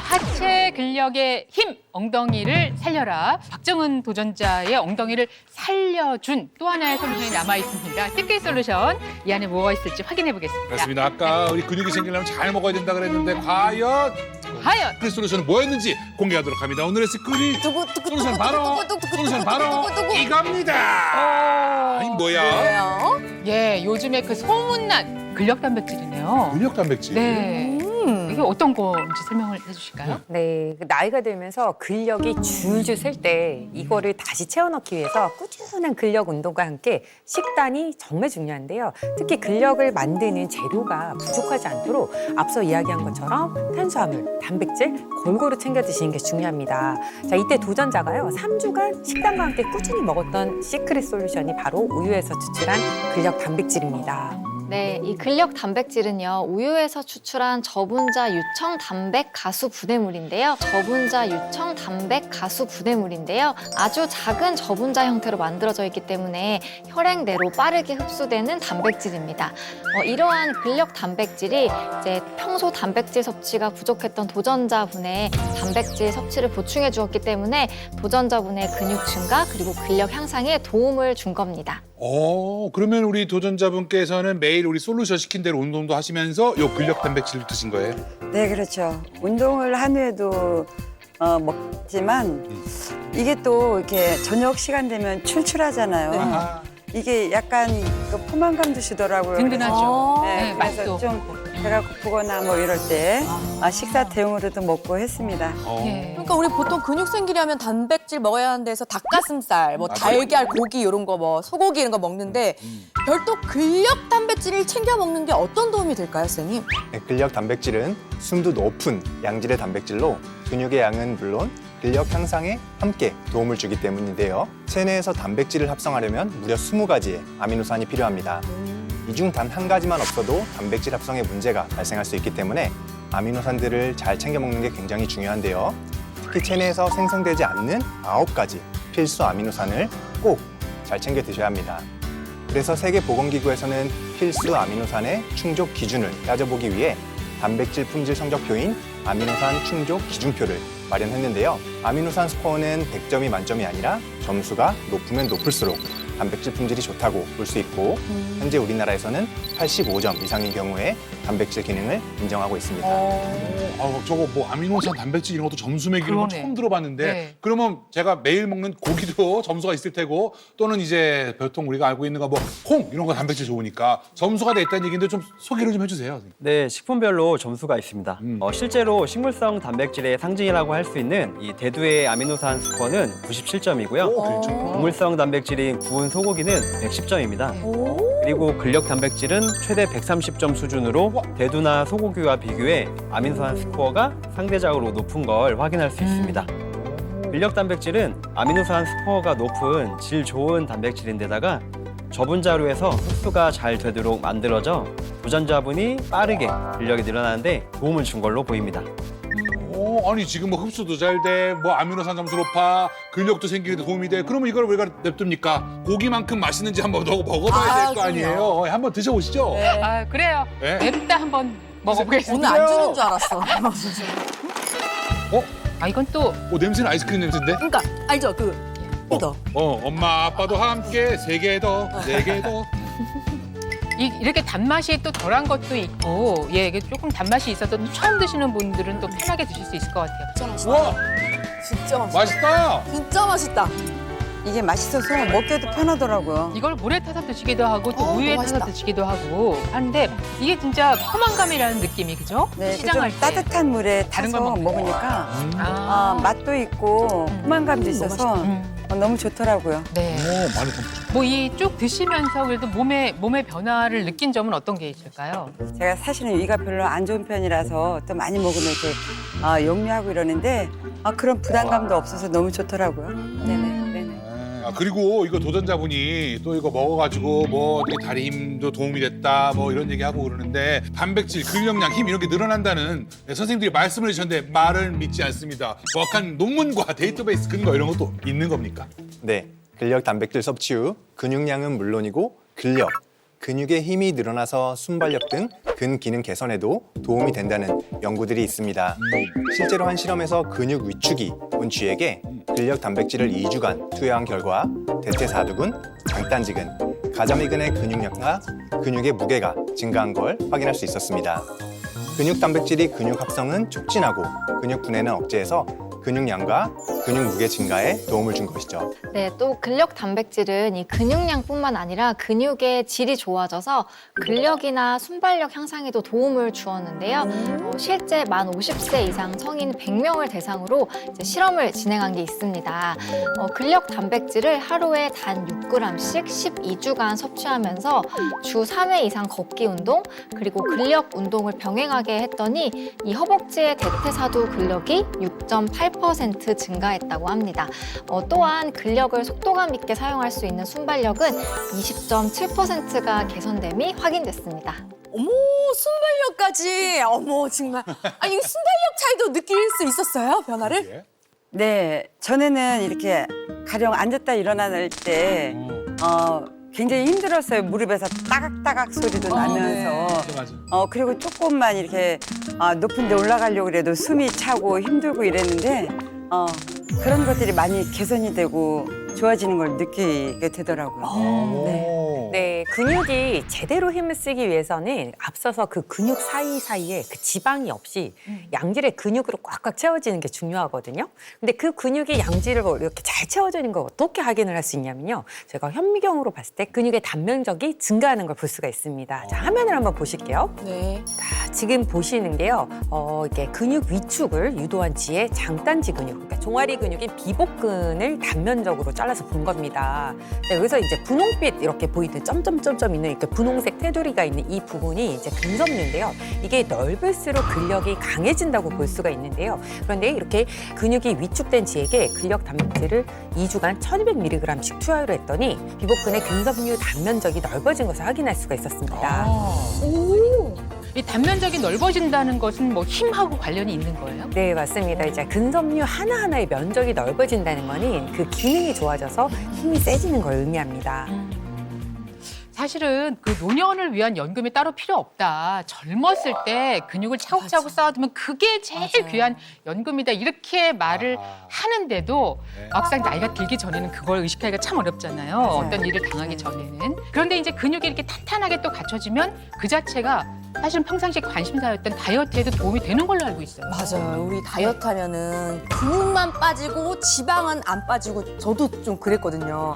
하체 근력의 힘, 엉덩이를 살려라. 박정은 도전자의 엉덩이를 살려준 또 하나의 솔루션이 남아 있습니다. 티켓 솔루션. 이 안에 뭐가 있을지 확인해 보겠습니다. 그렇습니다. 아까 우리 근육이 생기려면 잘 먹어야 된다 그랬는데 과연 티켓 솔루션은 뭐였는지 공개하도록 합니다. 오늘의 스크린 솔루션 바로 이겁니다. 아니 뭐야? 예, 요즘에 그 소문난 근력 단백질이네요. 근력 단백질. 네. 이게 어떤 건지 설명을 해주실까요? 네, 나이가 들면서 근력이 줄줄 셀 때 이거를 다시 채워넣기 위해서 꾸준한 근력 운동과 함께 식단이 정말 중요한데요. 특히 근력을 만드는 재료가 부족하지 않도록 앞서 이야기한 것처럼 탄수화물, 단백질 골고루 챙겨 드시는 게 중요합니다. 자, 이때 도전자가요, 3주간 식단과 함께 꾸준히 먹었던 시크릿 솔루션이 바로 우유에서 추출한 근력 단백질입니다. 네, 이 근력 단백질은요, 우유에서 추출한 저분자 유청 단백 가수 부대물인데요. 아주 작은 저분자 형태로 만들어져 있기 때문에 혈액 내로 빠르게 흡수되는 단백질입니다. 이러한 근력 단백질이 이제 평소 단백질 섭취가 부족했던 도전자분의 단백질 섭취를 보충해 주었기 때문에 도전자분의 근육 증가 그리고 근력 향상에 도움을 준 겁니다. 그러면 우리 도전자분께서는 매일 우리 솔루션 시킨 대로 운동도 하시면서 요 근력 단백질도 드신 거예요? 네, 그렇죠. 운동을 한 후에도 먹지만 이게 또 이렇게 저녁 시간 되면 출출하잖아요. 아하. 이게 약간 그 포만감도 주더라고요. 든든하죠. 네, 맛도. 그래서 좀 배가 고프거나 뭐 이럴 때 식사 대용으로도 먹고 했습니다. 예. 그러니까 우리 보통 근육 생기려면 단백질 먹어야 하는 데서 닭가슴살, 뭐 달걀, 고기 이런 거, 뭐 소고기 이런 거 먹는데 별도 근력 단백질을 챙겨 먹는 게 어떤 도움이 될까요, 선생님? 네, 근력 단백질은 순도 높은 양질의 단백질로 근육의 양은 물론 근력 향상에 함께 도움을 주기 때문인데요. 체내에서 단백질을 합성하려면 무려 20가지의 아미노산이 필요합니다. 이 중 단 한 가지만 없어도 단백질 합성에 문제가 발생할 수 있기 때문에 아미노산들을 잘 챙겨 먹는 게 굉장히 중요한데요. 특히 체내에서 생성되지 않는 9가지 필수 아미노산을 꼭 잘 챙겨 드셔야 합니다. 그래서 세계보건기구에서는 필수 아미노산의 충족 기준을 따져보기 위해 단백질 품질 성적표인 아미노산 충족 기준표를 마련했는데요. 아미노산 스코어는 100점이 만점이 아니라 점수가 높으면 높을수록 단백질 품질이 좋다고 볼 수 있고 현재 우리나라에서는 85점 이상인 경우에 단백질 기능을 인정하고 있습니다. 저거 뭐 아미노산, 단백질 이런 것도 점수 매기는 건 그러네. 처음 들어봤는데 네. 그러면 제가 매일 먹는 고기도 점수가 있을 테고 또는 이제 보통 우리가 알고 있는 거 뭐 콩 이런 거 단백질 좋으니까 점수가 돼 있다는 얘기인데 좀 소개를 좀 해주세요. 네, 식품별로 점수가 있습니다. 실제로 식물성 단백질의 상징이라고 할 수 있는 이 대두의 아미노산 스코어는 97점이고요. 그렇죠. 동물성 단백질인 구운 소고기는 110점입니다. 그리고 근력 단백질은 최대 130점 수준으로 대두나 소고기와 비교해 아미노산 스코어가 상대적으로 높은 걸 확인할 수 있습니다. 근력 단백질은 아미노산 스코어가 높은 질 좋은 단백질인데다가 저분자로에서 흡수가 잘 되도록 만들어져 도전자분이 빠르게 근력이 늘어나는데 도움을 준 걸로 보입니다. 아니 지금 뭐 흡수도 잘 돼, 뭐 아미노산 점수 높아, 근력도 생기는 데 도움이 돼. 그러면 이걸 우리가 냅둡니까? 고기만큼 맛있는지 한번 더 먹어봐야 될 거 아니에요. 한번 드셔보시죠. 아, 그래요. 네. 맵다 한번 먹어보겠습니다. 오늘 안 주는 줄 알았어. 아, 이건 또 냄새는 아이스크림 냄새인데? 그러니까 알죠? 이거. 엄마 아빠도 함께 3개 더, 4개 더. 이렇게 단맛이 또 덜한 것도 있고, 예, 이게 조금 단맛이 있어도 처음 드시는 분들은 또 편하게 드실 수 있을 것 같아요. 우와, 진짜 맛있다. 맛있다. 진짜 맛있다. 이게 맛있어서 먹기도 편하더라고요. 이걸 물에 타서 드시기도 하고 또 우유에 너무 타서 맛있다. 드시기도 하고 하는데 이게 진짜 포만감이라는 느낌이 그죠? 네, 시장할 좀 때. 따뜻한 물에 다른 걸 타서 먹는 먹으니까 아, 맛도 있고 포만감도 있어서 너무 좋더라고요. 네. 많이 더 뭐 이 쭉 드시면서 그래도 몸의 변화를 느낀 점은 어떤 게 있을까요? 제가 사실은 위가 별로 안 좋은 편이라서 또 많이 먹으면 이렇게 역류하고 이러는데 그런 부담감도 없어서 너무 좋더라고요. 네네. 그리고 이거 도전자분이 또 이거 먹어가지고 뭐 되게 다리 힘도 도움이 됐다 뭐 이런 얘기하고 그러는데 단백질, 근력량, 힘 이런 게 늘어난다는 선생님들이 말씀을 해주셨는데 말을 믿지 않습니다. 정확한 논문과 데이터베이스 근거 이런 것도 있는 겁니까? 네, 근력 단백질 섭취 후 근육량은 물론이고 근력의 힘이 늘어나서 순발력 등 근기능 개선에도 도움이 된다는 연구들이 있습니다. 실제로 한 실험에서 근육 위축이 온 쥐에게 근력 단백질을 2주간 투여한 결과 대퇴사두근, 장단지근, 가자미근의 근육량과 근육의 무게가 증가한 걸 확인할 수 있었습니다. 근육 단백질이 근육 합성은 촉진하고 근육 분해는 억제해서 근육량과 근육 무게 증가에 도움을 준 것이죠. 네, 또 근력 단백질은 이 근육량뿐만 아니라 근육의 질이 좋아져서 근력이나 순발력 향상에도 도움을 주었는데요. 실제 만 50세 이상 성인 100명을 대상으로 이제 실험을 진행한 게 있습니다. 근력 단백질을 하루에 단 6g씩 12주간 섭취하면서 주 3회 이상 걷기 운동 그리고 근력 운동을 병행하게 했더니 이 허벅지의 대퇴사두 근력이 6.8% 증가했다고 합니다. 또한 근력을 속도감 있게 사용할 수 있는 순발력은 20.7%가 개선됨이 확인됐습니다. 어머, 순발력까지. 어머, 정말. 아, 이 순발력 차이도 느낄 수 있었어요, 변화를? 네, 전에는 이렇게 가령 앉았다 일어날 때 굉장히 힘들었어요. 무릎에서 따각따각 소리도 나면서. 맞아. 그리고 조금만 이렇게 높은 데 올라가려고 그래도 숨이 차고 힘들고 이랬는데 그런 것들이 많이 개선이 되고 좋아지는 걸 느끼게 되더라고요. 네, 근육이 제대로 힘을 쓰기 위해서는 앞서서 그 근육 사이사이에 그 지방이 없이 양질의 근육으로 꽉꽉 채워지는 게 중요하거든요. 근데 그 근육이 양질을 이렇게 잘 채워지는 걸 어떻게 확인을 할 수 있냐면요. 제가 현미경으로 봤을 때 근육의 단면적이 증가하는 걸 볼 수가 있습니다. 자, 화면을 한번 보실게요. 네. 자, 지금 보시는 게요. 이게 근육 위축을 유도한 지의 장단지 근육, 그러니까 종아리 근육인 비복근을 단면적으로 잘라서 본 겁니다. 네, 여기서 이제 분홍빛 이렇게 보이는 점점점점 있는 이렇게 분홍색 테두리가 있는 이 부분이 이제 근섬유인데요. 이게 넓을수록 근력이 강해진다고 볼 수가 있는데요. 그런데 이렇게 근육이 위축된 지에게 근력 단백질을 2주간 1200mg씩 투여를 했더니 비복근의 근섬유 단면적이 넓어진 것을 확인할 수가 있었습니다. 이 단면적이 넓어진다는 것은 뭐 힘하고 관련이 있는 거예요? 네, 맞습니다. 이제 근섬유 하나하나의 면적이 넓어진다는 거는 그 기능이 좋아져서 힘이 세지는 걸 의미합니다. 사실은 그 노년을 위한 연금이 따로 필요 없다. 젊었을 때 근육을 차곡차곡 쌓아두면 그게 제일 귀한 연금이다. 이렇게 말을 하는데도 막상 나이가 들기 전에는 그걸 의식하기가 참 어렵잖아요. 어떤 일을 당하기 전에는. 그런데 이제 근육이 이렇게 탄탄하게 또 갖춰지면 그 자체가 사실은 평상시 관심사였던 다이어트에도 도움이 되는 걸로 알고 있어요. 맞아요. 우리 다이어트 하면은 근육만 빠지고 지방은 안 빠지고 저도 좀 그랬거든요.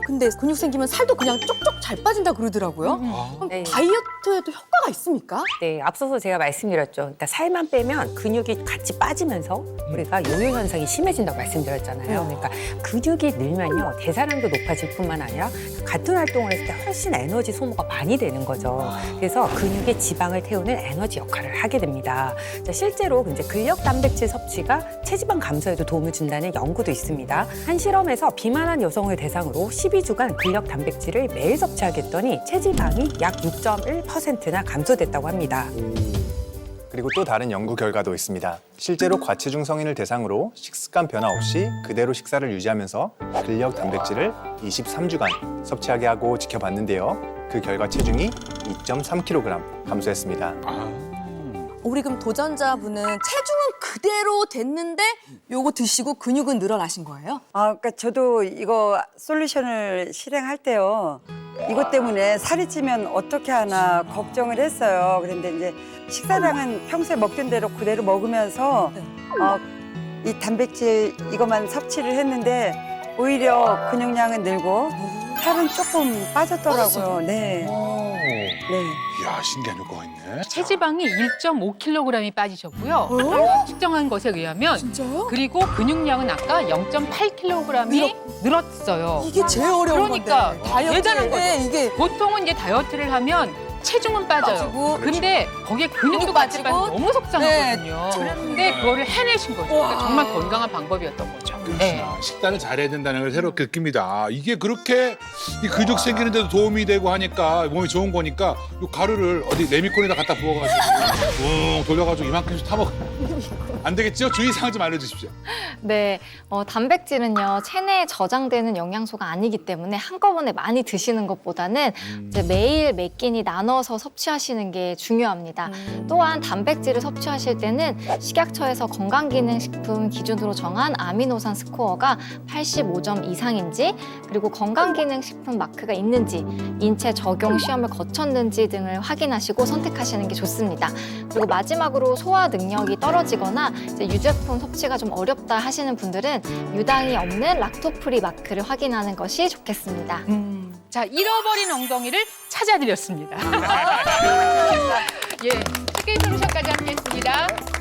근데 근육 생기면 살도 그냥 쪽쪽 잘 빠진다 그러더라고요. 그럼 네. 다이어트에도 효과가 있습니까? 네, 앞서서 제가 말씀드렸죠. 그러니까 살만 빼면 근육이 같이 빠지면서 우리가 요요 현상이 심해진다고 말씀드렸잖아요. 그러니까 근육이 늘면요 대사량도 높아질 뿐만 아니라 같은 활동을 했을 때 훨씬 에너지 소모가 많이 되는 거죠. 그래서 근육의 지방을 태우는 에너지 역할을 하게 됩니다. 자, 실제로 이제 근력 단백질 섭취가 체지방 감소에도 도움을 준다는 연구도 있습니다. 한 실험에서 비만한 여성을 대상으로 12주간 근력 단백질을 매일 섭취하게 했더니 체지방이 약 6.1%나 감소됐다고 합니다. 그리고 또 다른 연구 결과도 있습니다. 실제로 과체중 성인을 대상으로 식습관 변화 없이 그대로 식사를 유지하면서 근력 단백질을 23주간 섭취하게 하고 지켜봤는데요. 그 결과 체중이 2.3kg 감소했습니다. 우리 그럼 도전자분은 체중은 그대로 됐는데 요거 드시고 근육은 늘어나신 거예요? 그러니까 저도 이거 솔루션을 실행할 때요. 이것 때문에 살이 찌면 어떻게 하나 걱정을 했어요. 그런데 이제 식사량은 평소에 먹던 대로 그대로 먹으면서 이 단백질 이것만 섭취를 했는데 오히려 근육량은 늘고 살은 조금 빠졌더라고요. 네. 네. 이야, 신기한 효과가 있네. 체지방이 1.5kg이 빠지셨고요. 저희가 측정한 것에 의하면 진짜요? 그리고 근육량은 아까 0.8kg이 늘었어요. 이게 제일 어려운 그러니까 건데. 다이어트. 대단한 거죠. 네, 이게 보통은 이제 다이어트를 하면 체중은 빠져요. 빠지고. 근데 거기에 근육도 같이 빠지면 너무 속상하거든요. 그런데 그거를 해내신 거죠. 그러니까 정말 건강한 방법이었던 거죠. 네. 식단을 잘해야 된다는 걸 새롭게 느낍니다. 이게 그렇게 이 근육 생기는데도 도움이 되고 하니까 몸이 좋은 거니까 이 가루를 어디 레미콘에다 갖다 부어가지고 웅 돌려가지고 이만큼씩 타먹. 안 되겠죠? 주의사항 좀 알려주십시오. 네, 단백질은요 체내에 저장되는 영양소가 아니기 때문에 한꺼번에 많이 드시는 것보다는 이제 매일 몇 끼니 나눠서 섭취하시는 게 중요합니다. 또한 단백질을 섭취하실 때는 식약처에서 건강기능식품 기준으로 정한 아미노산 스코어가 85점 이상인지, 그리고 건강기능식품 마크가 있는지, 인체 적용 시험을 거쳤는지 등을 확인하시고 선택하시는 게 좋습니다. 그리고 마지막으로 소화 능력이 떨어지거나 이제 유제품 섭취가 좀 어렵다 하시는 분들은 유당이 없는 락토프리 마크를 확인하는 것이 좋겠습니다. 자, 잃어버린 엉덩이를 찾아드렸습니다. 예, 스킨 솔루션까지 함께했습니다.